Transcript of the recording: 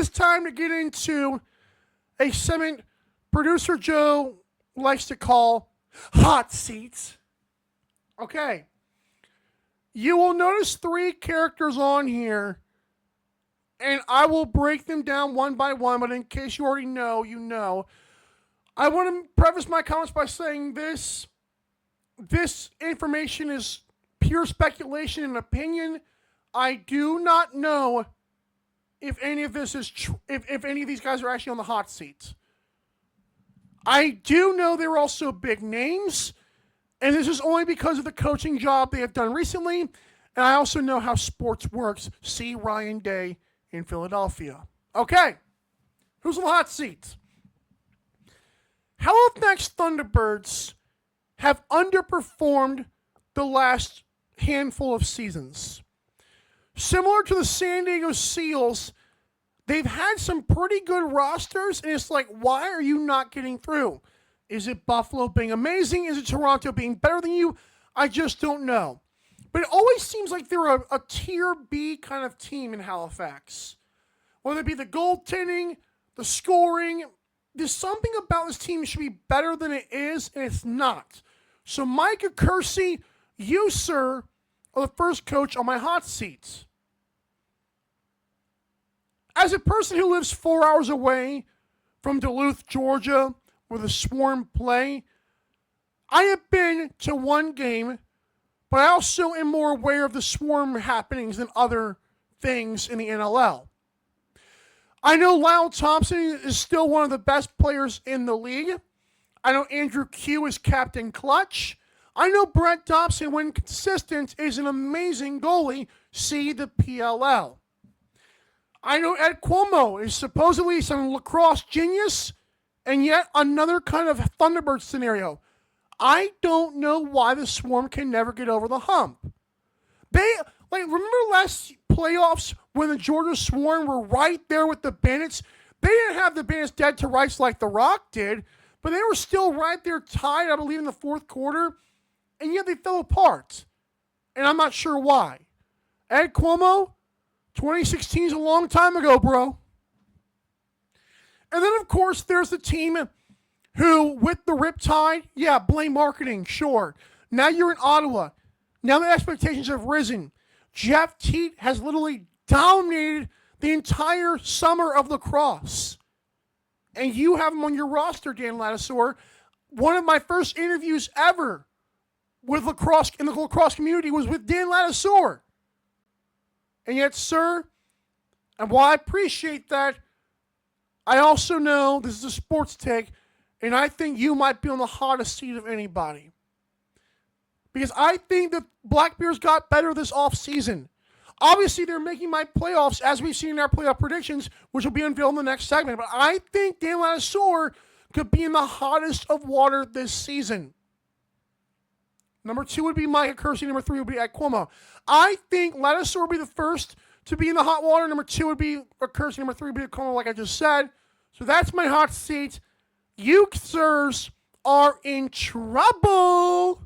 It's time to get into a segment producer Joe likes to call Hot Seats. Okay. You will notice 3 characters on here, and I will break them down one by one, but in case you already know, you know. I want to preface my comments by saying this information is pure speculation and opinion. I do not know if any of this is if any of these guys are actually on the hot seats. I do know they're also big names, and this is only because of the coaching job they have done recently, and I also know how sports works. See Ryan Day in Philadelphia. Okay, who's on the hot seats? Halifax Thunderbirds have underperformed the last handful of seasons. Similar to the San Diego Seals, they've had some pretty good rosters, and it's like, why are you not getting through? Is it Buffalo being amazing? Is it Toronto being better than you? I just don't know. But it always seems like they're a tier B kind of team in Halifax. Whether it be the goaltending, the scoring, there's something about this team that should be better than it is, and it's not. So Micah Kersey, you, sir, are the first coach on my hot seat. As a person who lives 4 hours away from Duluth, Georgia, where the Swarm play, I have been to one game, but I also am more aware of the Swarm happenings than other things in the NLL. I know Lyle Thompson is still one of the best players in the league. I know Andrew Q is Captain Clutch. I know Brett Dobson, when consistent, is an amazing goalie. See the PLL. I know Ed Cuomo is supposedly some lacrosse genius, and yet another kind of Thunderbird scenario. I don't know why the Swarm can never get over the hump. Remember last playoffs when the Georgia Swarm were right there with the Bandits? They didn't have the Bandits dead to rights like the Rock did, but they were still right there tied, I believe, in the fourth quarter, and yet they fell apart. And I'm not sure why. Ed Cuomo, 2016 is a long time ago, bro. And then, of course, there's the team who, with the Riptide, blame marketing, sure. Now you're in Ottawa. Now the expectations have risen. Jeff Teat has literally dominated the entire summer of lacrosse. And you have him on your roster, Dan Ladouceur. One of my first interviews ever with lacrosse in the lacrosse community was with Dan Ladouceur. And yet, sir, and while I appreciate that, I also know this is a sports take, and I think you might be on the hottest seat of anybody. Because I think that Black Bears got better this offseason. Obviously, they're making my playoffs, as we've seen in our playoff predictions, which will be unveiled in the next segment. But I think Dan Ladouceur could be in the hottest of water this season. Number 2 would be Micah Kersey. Number 3 would be Ed Cuomo. I think Ladouceur would be the first to be in the hot water. Number 2 would be Kersey. Number 3 would be Cuomo, like I just said. So that's my hot seat. You, sirs, are in trouble.